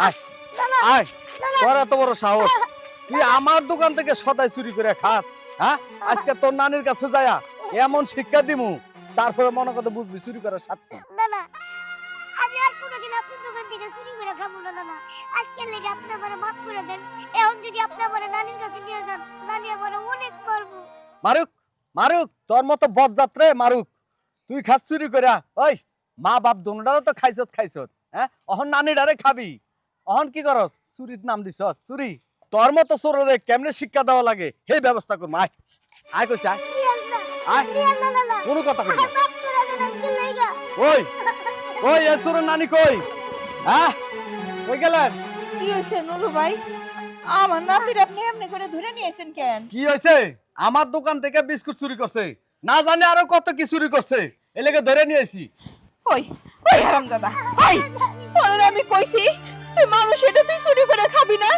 আয় আয়, তোর এত বড় সাহস, তুই আমার দোকান থেকে সদাই চুরি করে খাস? হ্যাঁ, আজকে তোর নানির কাছে যায়া এমন শিক্ষা দিমু, তারপরে মনে কথা বুঝবি চুরি করার শাস্তি। না আমি আর কোনোদিন আপনার দোকান থেকে চুরি করে খাবো না না আজকের লেগে আপনি আমার মাফ করে দেন। এখন যদি আপনি আমার নানির কাছে নিয়ে যান, নানি আমার অনেক মারবো। মারুক মারুক, তোর মতো বদযাত্রে মারুক, তুই খাস চুরি করে। ওই মা বাপ দুটারও তো খাইছত, হ্যাঁ, অহন নানিডারে খাবি, অহন কি করস? চুরির নাম দিছ চুরি। তোর মতো চোররে কেমনে শিক্ষা দেওয়া লাগে সেই ব্যবস্থা করবো। আয় আয় কইছে আয় আয়, কোনো কথা কই না। মাফ করে দেন আজকের লেগে। ওই ওই এ চোরের নানি কই? হ্যাঁ, কই গেলেন? কি হয়েছে নুরু ভাই? আমার নাতির আপনি এমনি করে ধরে নিয়েছেন কেন? কি হয়েছে? আমার দোকান থেকে বিস্কুট চুরি করছে, না জানি আরো কত কি চুরি করছে, এলাকে ধরে নিয়ে আসি। ওই ওই হারামজাদা, ওই তোরে আমি কইছি তুই মানুষ এটা তুই চুরি করে খাবি না।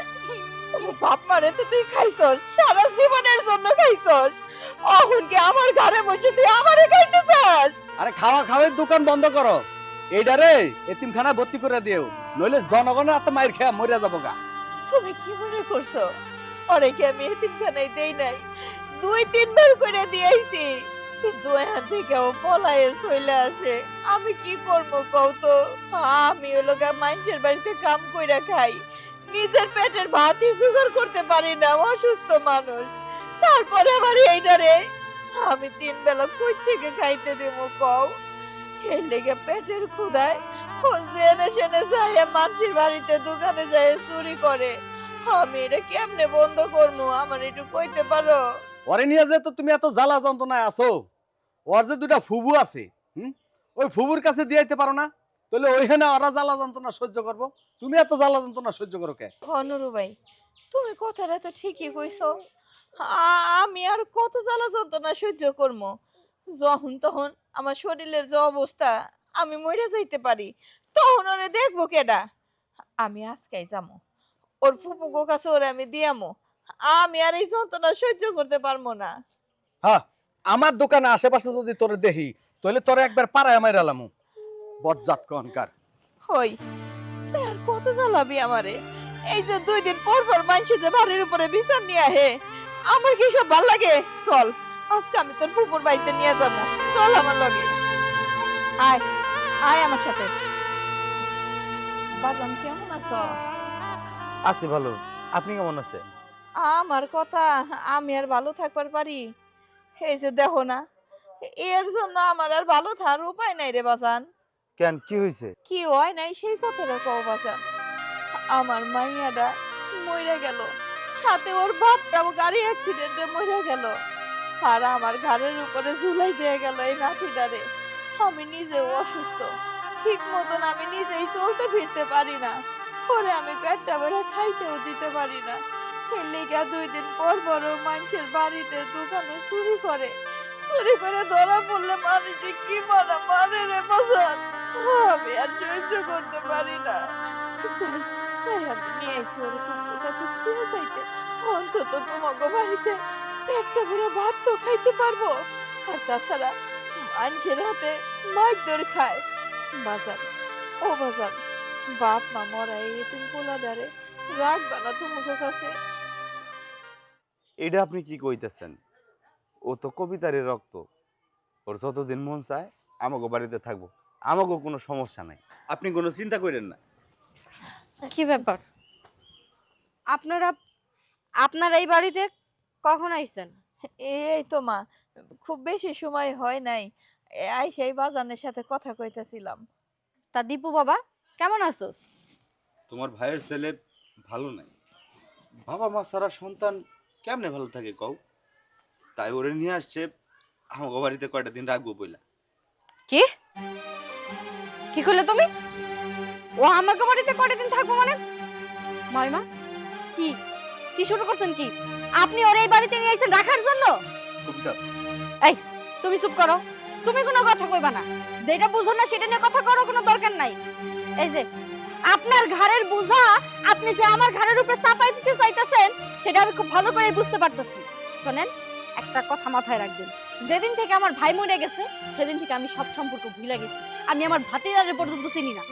তোর বাপ মারে তো তুই খাইছস, সারা জীবনের জন্য খাইছস, অহন কি আমার ঘরে বসে তুই আমারে খাইতেছস? আরে খাওয়া খাওয়ার দোকান বন্ধ করো, এইটারে এতিমখানায় ভর্তি করে দিও, নইলে জনগণের হাতে মাইর খেয়ে মরিয়া যাবো গা। তুমি কি মনে করছো ওরে কি আমি এতিমখানায় দেই নাই? 2-3 বার করে দিয়েছি, কিন্তু এখান থেকে ও পলায়ে চলে আসে। আমি কি করবো কও তো? আমি হলো গা মানুষের বাড়িতে কাম কইরা খাই, নিজের পেটের ভাতই জোগাড় করতে পারি না, অসুস্থ মানুষ। তারপরে আবার এইটারে আমি 3 বেলা কই থেকে খাইতে দেবো কও? এর লেগে পেটের ক্ষুধায় ও জেনে শুনে যায় মানুষের বাড়িতে দোকানে যায় চুরি করে। আমি এটা কেমনে বন্ধ করবো? আমার একটু কইতে পারো? ওরে নিয়ে যে তো তুমি এত জ্বালা যন্ত্রণায় আছো, ওর যে দুটা ফুবু আছে, ওই ফুবুর কাছে দিয়াইতে পারো না? তাহলে ওইখানে ওরা জ্বালা যন্ত্রণা সহ্য করবো, তুমি এত জ্বালা যন্ত্রণা সহ্য করো কে? অনুরু ভাই, তুমি কথাটা তো ঠিকই কইছো। আমি আর কত জ্বালা যন্ত্রণা সহ্য করবো? যখন তখন আমার শরীরের যে অবস্থা, আমি মরে যাইতে পারি, তখন ওরে দেখবো কেডা? আমি আজকেই যাবো ওর ফুপুকো কাছে, ওরে আমি দিয়ামো। আমি আর এই যন্ত্রণা সহ্য করতে পারবো না। হ্যাঁ, আমার দোকানে আশেপাশে যদি তোরে দেখি, তাহলে তোরে একবার পাড়ায় মাইরালামু, বজ্জাত কনকার। হই, তুই আর কত জ্বালাবি আমারে? এই যে 2 দিন পর পর মানুষে যে বাড়ির উপরে বিছান নিয়ে আহে, আমার কি সব ভাল লাগে? চল আজকে আমি তোর পুকুর বাড়িতে নিয়ে যাব, চল আমার লগে আয়, আয় আমার সাথে। বাজান কেমন আছো? আছি ভালো, আপনি কেমন আছেন? আমার কথা আমি আর ভালো থাকবার পারি? এই যে দেখো না, এর জন্য আমার আর ভালো থাকার উপায় নাই রে বাজান। কেন, কি হয়েছে? কি হয় নাই সেই কথাটা কও বাজান। আমার মাইয়াটা মইরা গেল, সাথে ওর বাপটাও গাড়ি অ্যাক্সিডেন্টে মইরা গেল, আর আমার ঘাড়ের উপরে ঝুলাই দিয়ে গেল এই নাতিটারে। আমি নিজেও অসুস্থ, ঠিক মতন আমি নিজেই চলতে ফিরতে পারি না, ওরে আমি পেটটা ভরে খাইতেও দিতে পারি না। এর লেগা 2 দিন পর পর ও মানুষের বাড়িতে দোকানে চুরি করে, চুরি করে ধরা পড়লে মানুষ যে কি মারে রে বাজার, আমি আর সহ্য করতে পারি না। তাই তাই আমি নিয়ে এসে ওর তোমার কাছে ছুঁয়ে যাইতে, অন্তত তোমাকে বাড়িতে পেটটা ভরে ভাত তো খাইতে পারবো। আর তাছাড়া মানুষের হাতে মারধর খায়। বাজার, ও বাজার, বাপ মা মরা এই এতিম পোলাডারে রাখবা না তোমাকে কাছে? এটা আপনি কি কইতেছেন? ও তো কবিতারই রক্ত, ওর যতদিন মন চায় আমাকে বাড়িতে থাকবো, আমাকেও কোনো সমস্যা নাই, আপনি কোনো চিন্তা করেন না। কি ব্যাপার? আপনারা আপনারা এই বাড়িতে কখন আইছেন? এই তো মা, খুব বেশি সময় হয় নাই, আইসাই বাজানের সাথে কথা কইতাছিলাম। তা দীপু বাবা কেমন আছোস? তোমার ভাইয়ের ছেলে ভালো নাই, বাবা মা সারা সন্তান কেমনে ভালো থাকে কও? তাই ওরে নিয়ে আসছে আমাকে বাড়িতে কয়টা দিন রাখবো বইলা। কি কি করলে তুমি? ও আমাকে বাড়িতে কয়দিন থাকবো মানে? মাইমা, কি কি শুরু করছেন? কি আপনি ওর এই বাড়িতে নিয়ে আইছেন রাখার জন্য? কবিতা, এই তুমি চুপ করো, তুমি কোনো কথা কইবা না, যেটা বুঝো না সেটা নিয়ে কথা করো, কোনো দরকার নাই। এই যে আপনার ঘাড়ের বোঝা আপনি যে আমার ঘাড়ের উপরে চাপাই দিতে চাইতেছেন, সেটা আমি খুব ভালো করে বুঝতে পারতেছি। শুনেন, একটা কথা মাথায় রাখবেন, যেদিন থেকে আমার ভাই মরে গেছে সেদিন থেকে আমি সব সম্পর্ক ভুলে গেছি, আমি আমার ভাতিজারে পর্যন্ত চিনি না।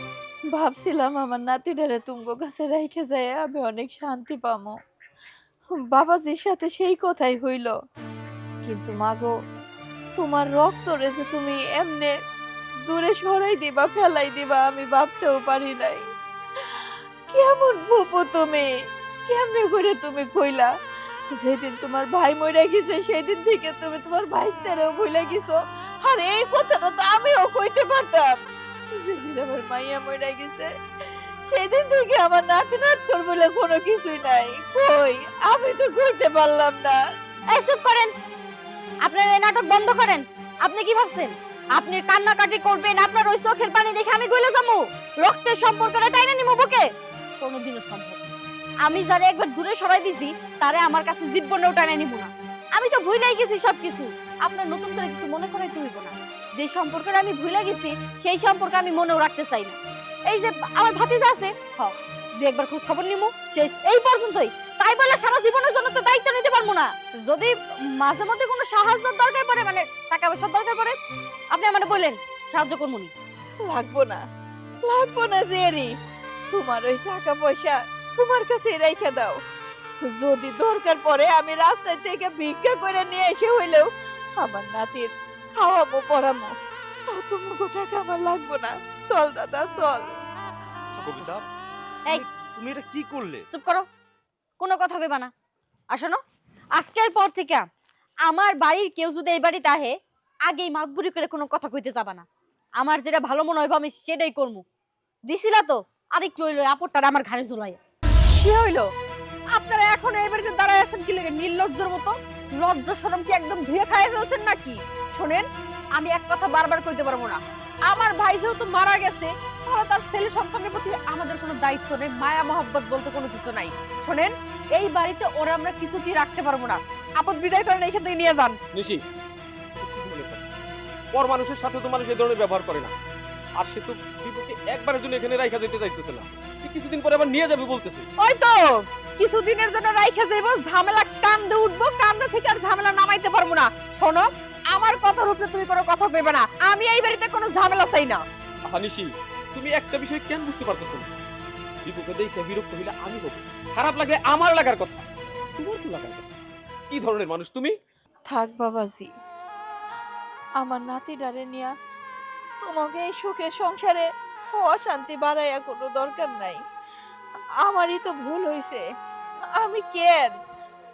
ভাবছিলাম আমার নাতিটারে তুমগো কাছে রেখে যায় আমি অনেক শান্তি পামো। বাবাজির সাথে সেই কথাই হইল, কিন্তু মাগো তোমার রক্তরে যে তুমি এমনে দূরে সরাই দিবা ফেলাই দিবা আমি ভাবতেও পারি নাই। কেমন ফুপু তুমি, কেমনে করে তুমি কইলা যেদিন তোমার ভাই মরে গেছে সেদিন থেকে তুমি তোমার ভাইস্তারেও ভুলে গেছো? আর এই কথাটা তো আমিও কইতে পারতাম। যেদিন আমার মাইয়া মরে গেছে সেদিন থেকে আমার নাতি নাত কর বলে কোনো কিছুই নাই, কই আমি তো কইতে পারলাম না। এই চুপ করেন, আপনার এই নাটক বন্ধ করেন। আপনি কি ভাবছেন আপনি কান্নাকাটি করবেন আপনার ওই চোখের পানি দেখে আমি গইলে যাবো? রক্তের সম্পর্কটা টাইনা নিমু বুকে? কোনোদিনও সম্ভব না। আমি যারে একবার দূরে সরাই দিছি তারে আমার কাছে জীবনেও টাইনা নিব না। আমি তো ভুলেই গেছি সবকিছু। আপনার নতুন করে কিছু মনে করাইতে হইব না। যে সম্পর্কটা আমি ভুলে গেছি সেই সম্পর্ক আমি মনেও রাখতে চাই না। এই যে আমার ভাতিজা আছে, দু একবার খোঁজ খবর নিমু, শেষ, এই পর্যন্তই। তাই বলে সারা জীবনের জন্য তো দায়িত্ব নিতে পারবো না। যদি মাঝে মধ্যে কোনো সাহায্য দরকার পড়ে, মানে টাকা পয়সার দরকার পড়ে, আপনি আমাকে বললেন, সাহায্য করবো নি। লাগবো না, লাগবো না জেরি, তোমার ওই টাকা পয়সা তোমার কাছে রেখে দাও। যদি দরকার পড়ে আমি রাস্তায় থেকে ভিক্ষা করে নিয়ে এসে হইলেও আমার নাতির খাওয়াবো পরামো, তাও তোমাকে টাকা আমার লাগবো না। চল দাদা চল। কবিতা, এই তুমি এটা কি করলে? চুপ করো, কোনো কথা কইবা না। আসো, আজকের পর থেকে আমার বাড়ির কেউ যদি এই বাড়িতে আহে আগেই মাতবুরি করে কোনো কথা কইতে যাবা না। আমার যেটা ভালো মনে হইব আমি সেটাই করবো। দিছিলা তো আরেকটু হইলো আপরটা আমার ঘাড়ে ঝুলাই। কি হইলো? আপনারা এখন এই বাড়িতে দাঁড়ায় আছেন কি লাগে নির্লজ্জের মতো? লজ্জা শরম কি একদম ধুয়ে খাইয়ে ফেলছেন নাকি? শোনেন, আমি এক কথা বারবার কইতে পারবো না। আমার ভাই যেহেতু মারা গেছে তাহলে তার ছেলে সন্তানের প্রতি আমাদের কোনো দায়িত্ব নেই, মায়া মহব্বত বলতে কোনো কিছু নাই। শোনেন, এই বাড়িতে ওরা আমরা কিছুতেই রাখতে পারবো না। আপদ বিদায় করেন, এইখান থেকে নিয়ে যান। নিশি, পর মানুষের সাথে তো মানুষ এই ধরনের ব্যবহার করে না। আর সে তো বিপুকে একবারের জন্য এখানে রাইখা যেতে চাইতেছে না, কিছুদিন পরে আবার নিয়ে যাবে বলতেছে। ওই তো কিছুদিনের জন্য রাইখা যাইবো, ঝামেলা কান্দে উঠবো, কান্দে থেকে আর ঝামেলা নামাইতে পারবো না। শোনো, আমার কথার উপরে তুমি কোনো কথা কইবে না। আমি এই বাড়িতে কোনো ঝামেলা চাই না। আহা নিশি, তুমি একটা বিষয় কেন বুঝতে পারতেছো না? বিপুকে দেখে বিরক্ত হইলে আমি হব, খারাপ লাগলে আমার লাগার কথা, তোমার কি লাগার কথা? কি ধরনের মানুষ তুমি? থাক বাবাজি, আমার নাতিটারে নিয়া তোমাকে এই সুখের সংসারে অশান্তি বাড়াইয়া কোনো দরকার নাই। আমারই তো ভুল হইছে। আমি কেন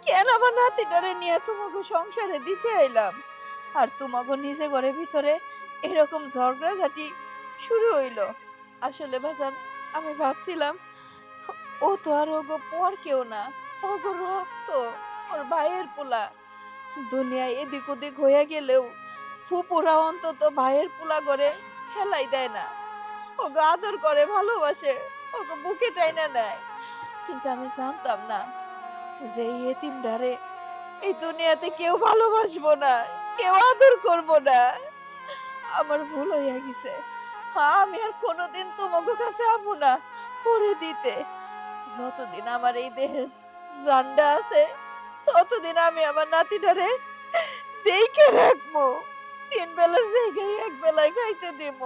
কেন আমার নাতিটারে নিয়ে তোমাকে সংসারে দিতে আইলাম, আর তোমাকে নিজে ঘরের ভিতরে এরকম ঝগড়াঝাটি শুরু হইলো। আসলে বাজান, আমি ভাবছিলাম ও তো আর ওগো পর কেউ না, ওগো রক্ত, ওর ভাইয়ের পোলা। দুনিয়ায় এদিক ওদিক হইয়া গেলেও ফুপুরা অন্তত ভাইয়ের পোলা করে ফেলাই দেয় না, ওকে আদর করে ভালোবাসে, ওকে বুকে টাইনা নেয়। কিন্তু আমি জানতাম না যে এই এতিমটারে এই দুনিয়াতে কেউ ভালোবাসবো না, কেউ আদর করবো না। আমার ভুল হইয়া গেছে। আমি আর কোনোদিন তোমাকে কাছে আমু না করে দিতে। যতদিন আমার এই দেহের জানডা আছে ততদিন আমি আমার নাতিটারে দেখে রাখবো, 3 বেলার জায়গায় 1 বেলায় খাইতে দিব,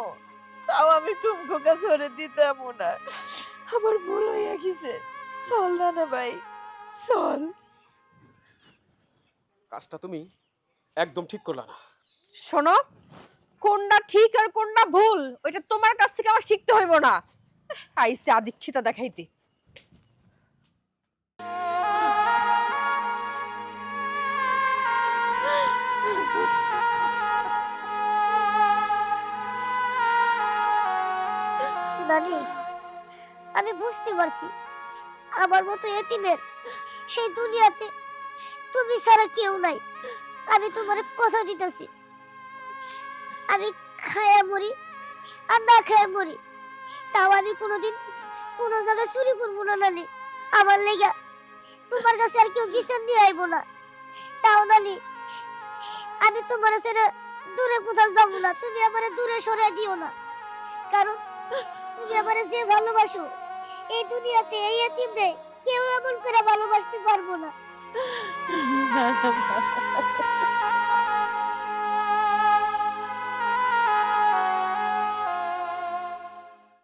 তাও আমি টুমকো কাছে ওরে দিতাম না। আমার ভুল হইয়া গেছে। চল না ভাই, চল। কাজটা তুমি একদম ঠিক করলা না। শোনো, কোনটা ঠিক আর কোনটা ভুল ওইটা তোমার কাছ থেকে আমার শিখতে হইব না। আইসে আদিক্ষিতা দেখাইতে। নানি, আমি বুঝতে পারছি আমার মতো এতিমের সেই দুনিয়াতে তুমি ছাড়া কেউ নাই। আমি তোমার কথা দিতেছি, আমি খায়া মরি আর না খায়া মরি, তাও আমি কোনোদিন কোনো জায়গায় চুরি করবো না নানি। আমার লেগা তোমার কাছে আর কেউ বিচার নিয়ে আইবো না। তাও নানি, আমি তোমার ছেড়ে দূরে কোথাও যাবো না, তুমি আমার দূরে সরিয়ে দিও না। কারণ তুমি আমারে যে ভালোবাসো এই দুনিয়াতে এই এতিমরে কেউ এমন করে ভালোবাসতে পারবো না।